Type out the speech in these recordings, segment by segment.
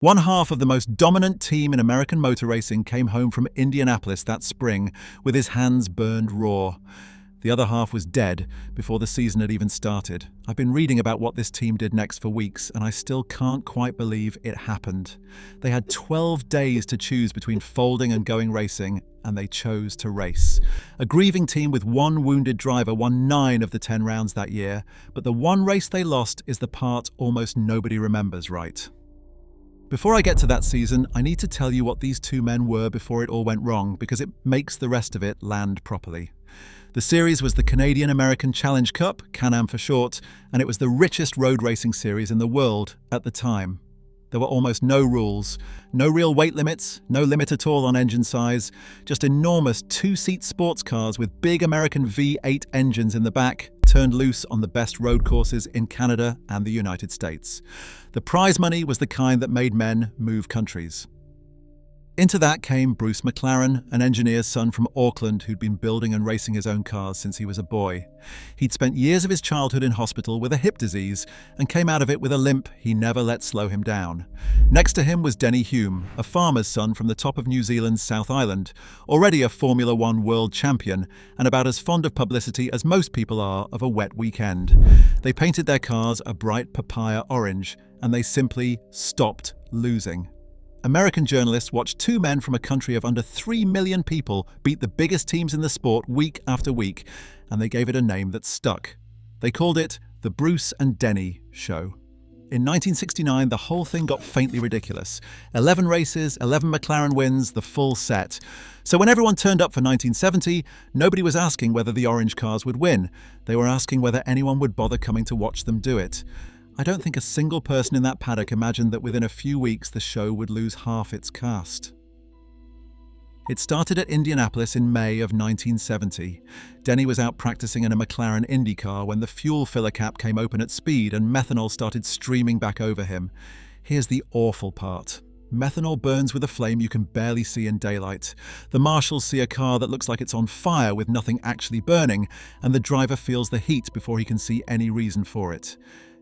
One half of the most dominant team in American motor racing came home from Indianapolis that spring with his hands burned raw. The other half was dead before the season had even started. I've been reading about what this team did next for weeks, and I still can't quite believe it happened. They had 12 days to choose between folding and going racing, and they chose to race. A grieving team with one wounded driver won 9 of the 10 rounds that year, but the one race they lost is the part almost nobody remembers, right? Before I get to that season, I need to tell you what these two men were before it all went wrong, because it makes the rest of it land properly. The series was the Canadian-American Challenge Cup, Can-Am for short, and it was the richest road racing series in the world at the time. There were almost no rules, no real weight limits, no limit at all on engine size, just enormous 2-seat sports cars with big American V8 engines in the back, turned loose on the best road courses in Canada and the United States. The prize money was the kind that made men move countries. Into that came Bruce McLaren, an engineer's son from Auckland who'd been building and racing his own cars since he was a boy. He'd spent years of his childhood in hospital with a hip disease and came out of it with a limp he never let slow him down. Next to him was Denny Hulme, a farmer's son from the top of New Zealand's South Island, already a Formula One world champion and about as fond of publicity as most people are of a wet weekend. They painted their cars a bright papaya orange, and they simply stopped losing. American journalists watched two men from a country of under 3 million people beat the biggest teams in the sport week after week, and they gave it a name that stuck. They called it the Bruce and Denny Show. In 1969, the whole thing got faintly ridiculous. 11 races, 11 McLaren wins, the full set. So when everyone turned up for 1970, nobody was asking whether the orange cars would win. They were asking whether anyone would bother coming to watch them do it. I don't think a single person in that paddock imagined that within a few weeks the show would lose half its cast. It started at Indianapolis in May of 1970. Denny was out practicing in a McLaren Indy car when the fuel filler cap came open at speed and methanol started streaming back over him. Here's the awful part. Methanol burns with a flame you can barely see in daylight. The marshals see a car that looks like it's on fire with nothing actually burning, and the driver feels the heat before he can see any reason for it.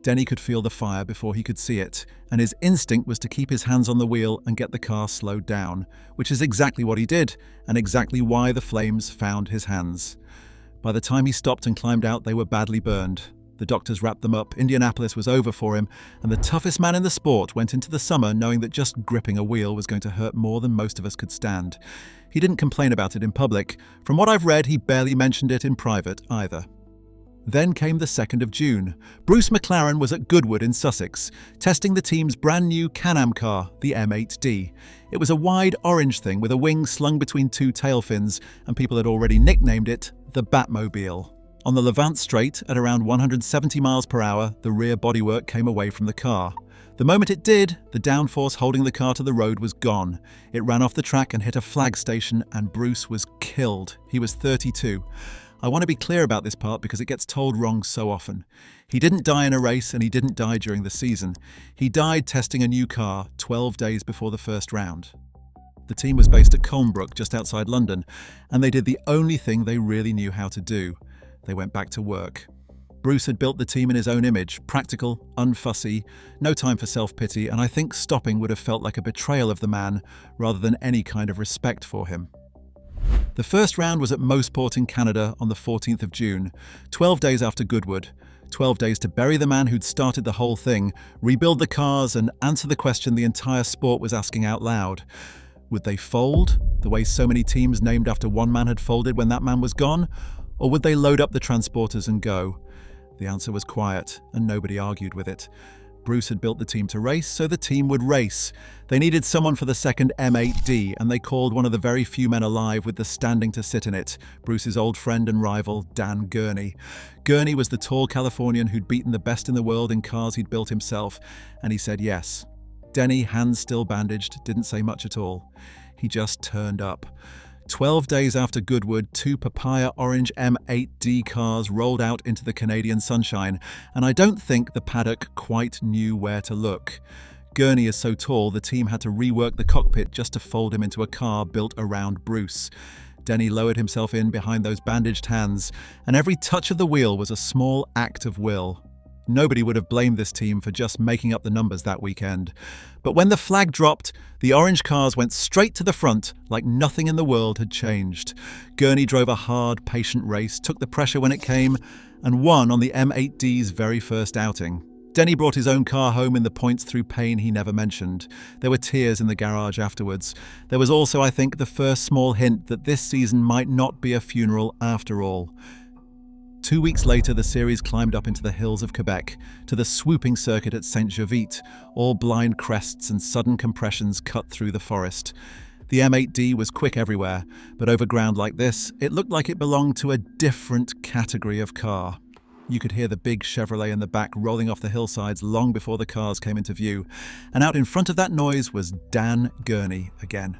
Denny could feel the fire before he could see it, and his instinct was to keep his hands on the wheel and get the car slowed down, which is exactly what he did, and exactly why the flames found his hands. By the time he stopped and climbed out, they were badly burned. The doctors wrapped them up, Indianapolis was over for him, and the toughest man in the sport went into the summer knowing that just gripping a wheel was going to hurt more than most of us could stand. He didn't complain about it in public. From what I've read, he barely mentioned it in private either. Then came the 2nd of June. Bruce McLaren was at Goodwood in Sussex, testing the team's brand new Can-Am car, the M8D. It was a wide orange thing with a wing slung between 2 tail fins, and people had already nicknamed it the Batmobile. On the Lavant Straight, at around 170 miles per hour, the rear bodywork came away from the car. The moment it did, the downforce holding the car to the road was gone. It ran off the track and hit a flag station, and Bruce was killed. He was 32. I want to be clear about this part because it gets told wrong so often. He didn't die in a race and he didn't die during the season. He died testing a new car 12 days before the first round. The team was based at Colnbrook, just outside London, and they did the only thing they really knew how to do. They went back to work. Bruce had built the team in his own image, practical, unfussy, no time for self-pity, and I think stopping would have felt like a betrayal of the man rather than any kind of respect for him. The first round was at motorsport in Canada on the 14th of June, 12 days after Goodwood. 12 days to bury the man who'd started the whole thing, rebuild the cars, and answer the question the entire sport was asking out loud. Would they fold, the way so many teams named after one man had folded when that man was gone? Or would they load up the transporters and go? The answer was quiet, and nobody argued with it. Bruce had built the team to race, so the team would race. They needed someone for the second M8D, and they called one of the very few men alive with the standing to sit in it, Bruce's old friend and rival, Dan Gurney. Gurney was the tall Californian who'd beaten the best in the world in cars he'd built himself, and he said yes. Denny, hands still bandaged, didn't say much at all. He just turned up. 12 days after Goodwood, 2 papaya orange M8D cars rolled out into the Canadian sunshine, and I don't think the paddock quite knew where to look. Gurney is so tall, the team had to rework the cockpit just to fold him into a car built around Bruce. Denny lowered himself in behind those bandaged hands, and every touch of the wheel was a small act of will. Nobody would have blamed this team for just making up the numbers that weekend. But when the flag dropped, the orange cars went straight to the front like nothing in the world had changed. Gurney drove a hard, patient race, took the pressure when it came, and won on the M8D's very first outing. Denny brought his own car home in the points through pain he never mentioned. There were tears in the garage afterwards. There was also, I think, the first small hint that this season might not be a funeral after all. 2 weeks later, the series climbed up into the hills of Quebec, to the swooping circuit at Saint-Jovite. All blind crests and sudden compressions cut through the forest. The M8D was quick everywhere, but over ground like this, it looked like it belonged to a different category of car. You could hear the big Chevrolet in the back rolling off the hillsides long before the cars came into view. And out in front of that noise was Dan Gurney again.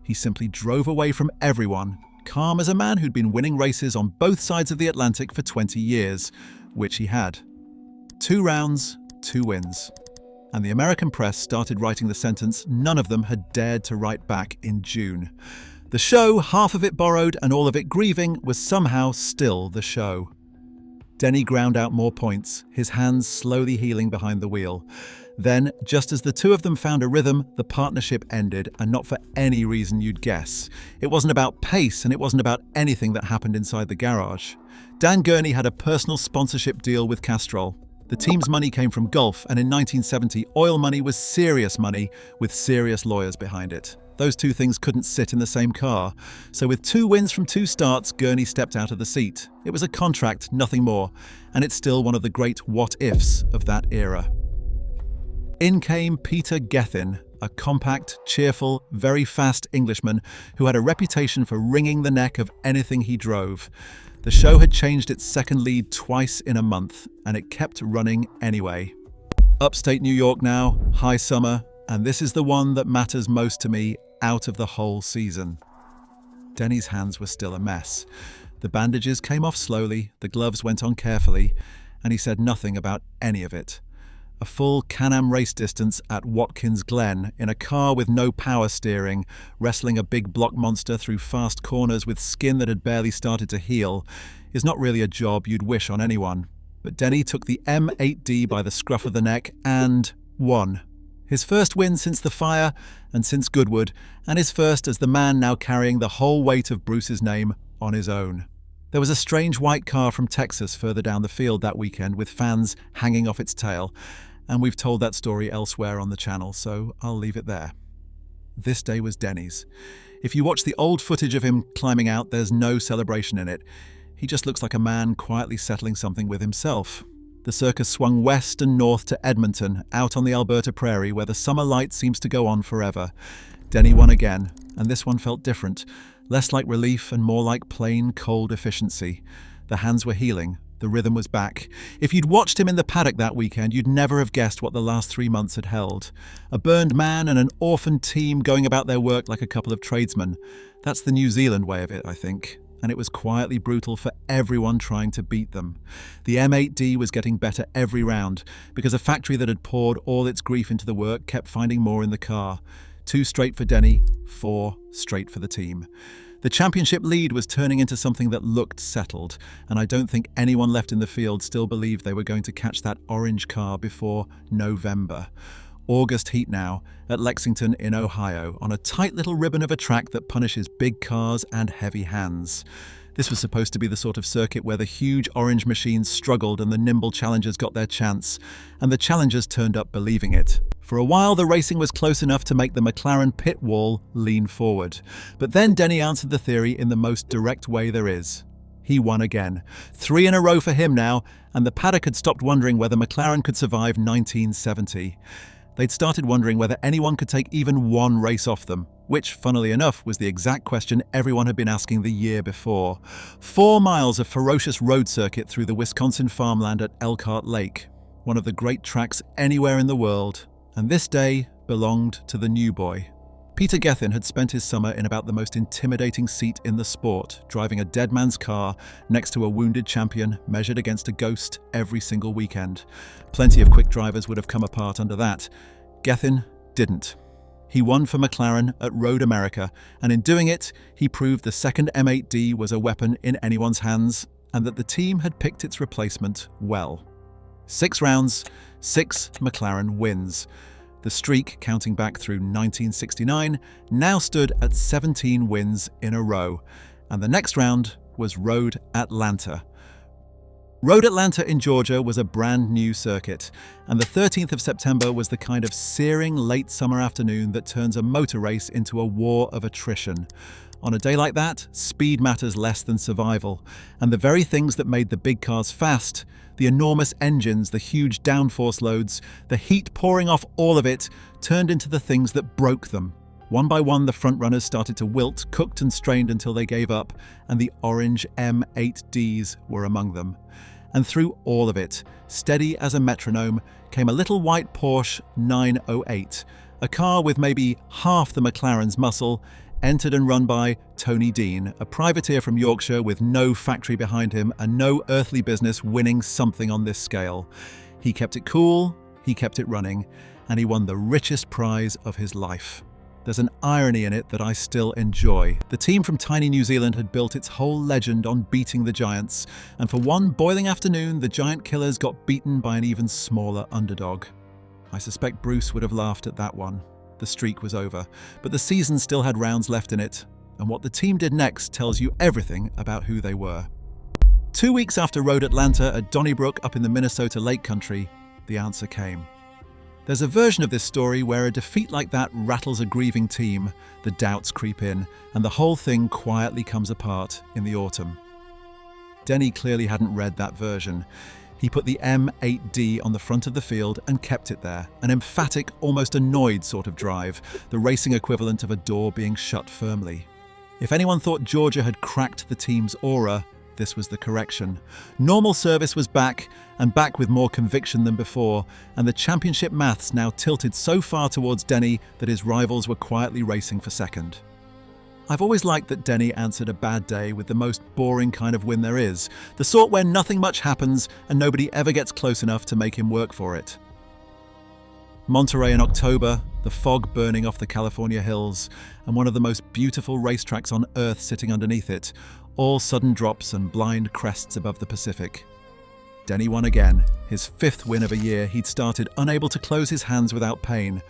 He simply drove away from everyone, calm as a man who'd been winning races on both sides of the Atlantic for 20 years, which he had. 2 rounds, 2 wins. And the American press started writing the sentence none of them had dared to write back in June. The show, half of it borrowed and all of it grieving, was somehow still the show. Denny ground out more points, his hands slowly healing behind the wheel. Then, just as the two of them found a rhythm, the partnership ended, and not for any reason you'd guess. It wasn't about pace, and it wasn't about anything that happened inside the garage. Dan Gurney had a personal sponsorship deal with Castrol. The team's money came from golf, and in 1970, oil money was serious money, with serious lawyers behind it. Those two things couldn't sit in the same car. So with 2 wins from 2 starts, Gurney stepped out of the seat. It was a contract, nothing more, and it's still one of the great what-ifs of that era. In came Peter Gethin, a compact, cheerful, very fast Englishman who had a reputation for wringing the neck of anything he drove. The show had changed its second lead twice in a month, and it kept running anyway. Upstate New York now, high summer, and this is the one that matters most to me out of the whole season. Denny's hands were still a mess. The bandages came off slowly, the gloves went on carefully, and he said nothing about any of it. A full Can-Am race distance at Watkins Glen in a car with no power steering, wrestling a big block monster through fast corners with skin that had barely started to heal, is not really a job you'd wish on anyone. But Denny took the M8D by the scruff of the neck and won. His first win since the fire and since Goodwood, and his first as the man now carrying the whole weight of Bruce's name on his own. There was a strange white car from Texas further down the field that weekend with fans hanging off its tail, and we've told that story elsewhere on the channel, so I'll leave it there. This day was Denny's. If you watch the old footage of him climbing out, there's no celebration in it. He just looks like a man quietly settling something with himself. The circus swung west and north to Edmonton, out on the Alberta prairie where the summer light seems to go on forever. Denny won again, and this one felt different, less like relief and more like plain, cold efficiency. The hands were healing, the rhythm was back. If you'd watched him in the paddock that weekend, you'd never have guessed what the last 3 months had held. A burned man and an orphaned team going about their work like a couple of tradesmen. That's the New Zealand way of it, I think. And it was quietly brutal for everyone trying to beat them. The M8D was getting better every round because a factory that had poured all its grief into the work kept finding more in the car. 2 straight for Denny, 4 straight for the team. The championship lead was turning into something that looked settled, and I don't think anyone left in the field still believed they were going to catch that orange car before November. August heat now, at Lexington in Ohio, on a tight little ribbon of a track that punishes big cars and heavy hands. This was supposed to be the sort of circuit where the huge orange machines struggled and the nimble challengers got their chance, and the challengers turned up believing it. For a while, the racing was close enough to make the McLaren pit wall lean forward. But then Denny answered the theory in the most direct way there is. He won again. 3 in a row for him now, and the paddock had stopped wondering whether McLaren could survive 1970. They'd started wondering whether anyone could take even 1 race off them, which, funnily enough, was the exact question everyone had been asking the year before. 4 miles of ferocious road circuit through the Wisconsin farmland at Elkhart Lake, one of the great tracks anywhere in the world, and this day belonged to the new boy. Peter Gethin had spent his summer in about the most intimidating seat in the sport, driving a dead man's car next to a wounded champion measured against a ghost every single weekend. Plenty of quick drivers would have come apart under that. Gethin didn't. He won for McLaren at Road America, and in doing it, he proved the second M8D was a weapon in anyone's hands, and that the team had picked its replacement well. 6 rounds, 6 McLaren wins. The streak, counting back through 1969, now stood at 17 wins in a row. And the next round was Road Atlanta. Road Atlanta in Georgia was a brand new circuit, and the 13th of September was the kind of searing late summer afternoon that turns a motor race into a war of attrition. On a day like that, speed matters less than survival, and the very things that made the big cars fast, the enormous engines, the huge downforce loads, the heat pouring off all of it, turned into the things that broke them. One by one, the frontrunners started to wilt, cooked and strained until they gave up, and the orange M8Ds were among them. And through all of it, steady as a metronome, came a little white Porsche 908, a car with maybe half the McLaren's muscle, entered and run by Tony Dean, a privateer from Yorkshire with no factory behind him and no earthly business winning something on this scale. He kept it cool, he kept it running, and he won the richest prize of his life. There's an irony in it that I still enjoy. The team from tiny New Zealand had built its whole legend on beating the giants, and for one boiling afternoon, the giant killers got beaten by an even smaller underdog. I suspect Bruce would have laughed at that one. The streak was over, but the season still had rounds left in it, and what the team did next tells you everything about who they were. 2 weeks after Road Atlanta at Donnybrook up in the Minnesota Lake Country, the answer came. There's a version of this story where a defeat like that rattles a grieving team, the doubts creep in, and the whole thing quietly comes apart in the autumn. Denny clearly hadn't read that version. He put the M8D on the front of the field and kept it there, an emphatic, almost annoyed sort of drive, the racing equivalent of a door being shut firmly. If anyone thought Georgia had cracked the team's aura, this was the correction. Normal service was back, and back with more conviction than before, and the championship maths now tilted so far towards Denny that his rivals were quietly racing for second. I've always liked that Denny answered a bad day with the most boring kind of win there is, the sort where nothing much happens and nobody ever gets close enough to make him work for it. Monterey in October, the fog burning off the California hills, and one of the most beautiful racetracks on Earth sitting underneath it, all sudden drops and blind crests above the Pacific. Denny won again, his 5th win of a year. He'd started unable to close his hands without pain.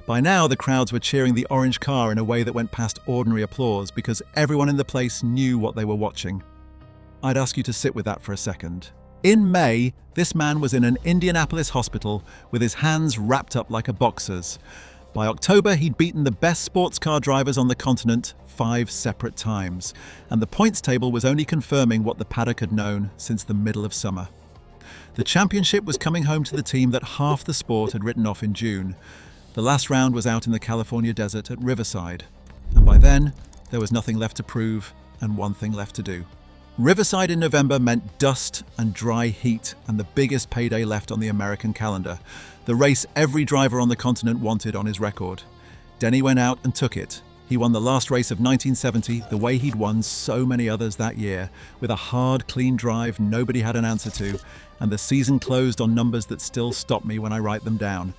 By now, the crowds were cheering the orange car in a way that went past ordinary applause because everyone in the place knew what they were watching. I'd ask you to sit with that for a second. In May, this man was in an Indianapolis hospital with his hands wrapped up like a boxer's. By October, he'd beaten the best sports car drivers on the continent 5 separate times, and the points table was only confirming what the paddock had known since the middle of summer. The championship was coming home to the team that half the sport had written off in June. The last round was out in the California desert at Riverside, and by then, there was nothing left to prove and one thing left to do. Riverside in November meant dust and dry heat and the biggest payday left on the American calendar, the race every driver on the continent wanted on his record. Denny went out and took it. He won the last race of 1970 the way he'd won so many others that year, with a hard, clean drive nobody had an answer to, and the season closed on numbers that still stop me when I write them down.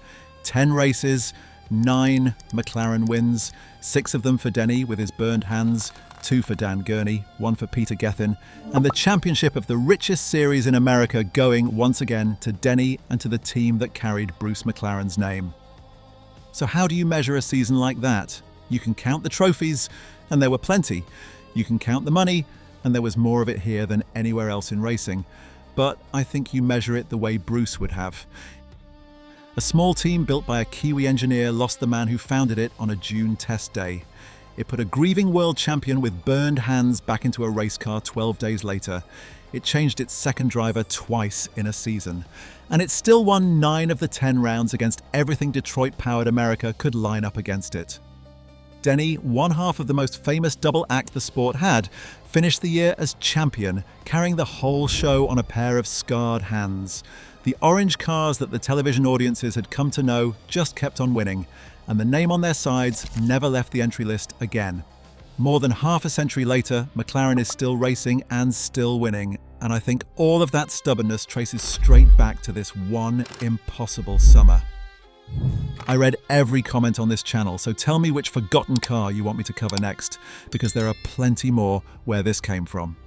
10 races, 9 McLaren wins, 6 of them for Denny with his burned hands, 2 for Dan Gurney, 1 for Peter Gethin, and the championship of the richest series in America going once again to Denny and to the team that carried Bruce McLaren's name. So how do you measure a season like that? You can count the trophies, and there were plenty. You can count the money, and there was more of it here than anywhere else in racing. But I think you measure it the way Bruce would have. A small team built by a Kiwi engineer lost the man who founded it on a June test day. It put a grieving world champion with burned hands back into a race car 12 days later. It changed its second driver twice in a season. And it still won 9 of the 10 rounds against everything Detroit-powered America could line up against it. Denny, one half of the most famous double act the sport had, finished the year as champion, carrying the whole show on a pair of scarred hands. The orange cars that the television audiences had come to know just kept on winning, and the name on their sides never left the entry list again. More than half a century later, McLaren is still racing and still winning, and I think all of that stubbornness traces straight back to this one impossible summer. I read every comment on this channel, so tell me which forgotten car you want me to cover next, because there are plenty more where this came from.